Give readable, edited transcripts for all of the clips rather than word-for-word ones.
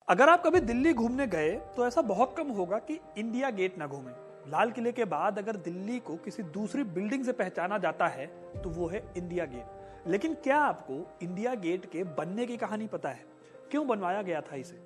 अगर आप कभी दिल्ली घूमने गए तो ऐसा बहुत कम होगा कि इंडिया गेट ना घूमें। लाल किले के बाद अगर दिल्ली को किसी दूसरी बिल्डिंग से पहचाना जाता है तो वो है इंडिया गेट। लेकिन क्या आपको इंडिया गेट के बनने की कहानी पता है? क्यों बनवाया गया था इसे?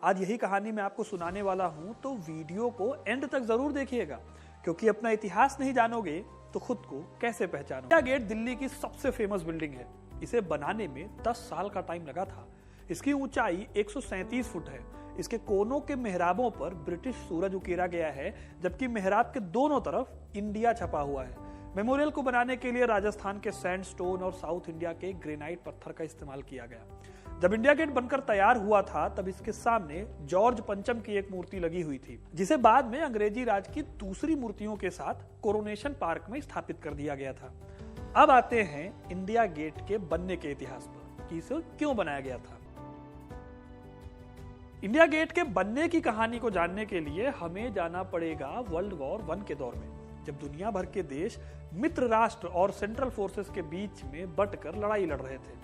आज यही कहानी मैं आपको सुनाने वाला हूं, तो वीडियो को एंड तक जरूर देखिएगा, क्योंकि अपना इतिहास नहीं जानोगे तो खुद को कैसे पहचानोगे। इंडिया गेट दिल्ली की सबसे फेमस बिल्डिंग है। इसे बनाने में 10 साल का टाइम लगा था। इसकी ऊंचाई 137 फुट है। इसके कोनों के मेहराबों पर ब्रिटिश सूरज उकेरा गया है, जबकि मेहराब के दोनों तरफ इंडिया छपा हुआ है। मेमोरियल को बनाने के लिए राजस्थान के सैंडस्टोन और साउथ इंडिया के ग्रेनाइट पत्थर का इस्तेमाल किया गया। जब इंडिया गेट बनकर तैयार हुआ था तब इसके सामने जॉर्ज पंचम की एक मूर्ति लगी हुई थी, जिसे बाद में अंग्रेजी राज की दूसरी मूर्तियों के साथ कोरोनेशन पार्क में स्थापित कर दिया गया था। अब आते हैं इंडिया गेट के बनने के इतिहास पर कि इसे क्यों बनाया गया था। इंडिया गेट के बनने की कहानी को जानने के लिए हमें जाना पड़ेगा वर्ल्ड वॉर 1 के दौर में, जब दुनिया भर के देश मित्र राष्ट्र और सेंट्रल फोर्सेस के बीच में बंटकर लड़ाई लड़ रहे थे।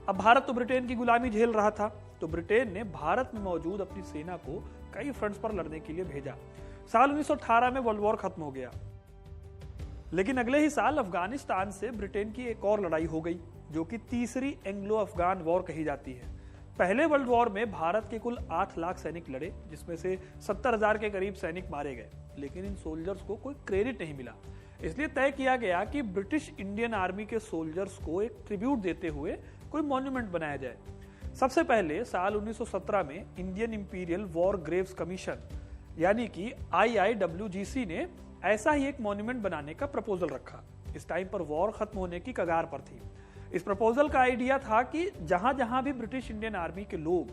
अब भारत तो ब्रिटेन की गुलामी झेल रहा था, तो ब्रिटेन ने भारत में मौजूद अपनी सेना को कई फ्रंट्स पर लड़ने के लिए भेजा। साल 1918 में वर्ल्ड वॉर खत्म हो गया, लेकिन अगले ही साल अफगानिस्तान से ब्रिटेन की एक और लड़ाई हो गई, जो कि तीसरी एंग्लो अफगान वॉर कही जाती है। पहले वर्ल्ड वॉर में भारत के कुल 8 लाख सैनिक लड़े, जिसमें से 70,000 के करीब सैनिक मारे गए, लेकिन इन सोल्जर्स को कोई क्रेडिट नहीं मिला। इसलिए तय किया गया कि ब्रिटिश इंडियन आर्मी के सोल्जर्स को एक ट्रिब्यूट देते हुए कोई मॉन्यूमेंट बनाया जाए। सबसे पहले साल 1917 में Indian imperial war Graves commission यानी कि IIWGC ने ऐसा ही एक मॉन्यूमेंट बनाने का प्रपोजल रखा। इस टाइम पर वॉर खत्म होने की कगार पर थी। इस प्रपोजल का आइडिया था कि जहां जहां भी ब्रिटिश इंडियन आर्मी के लोग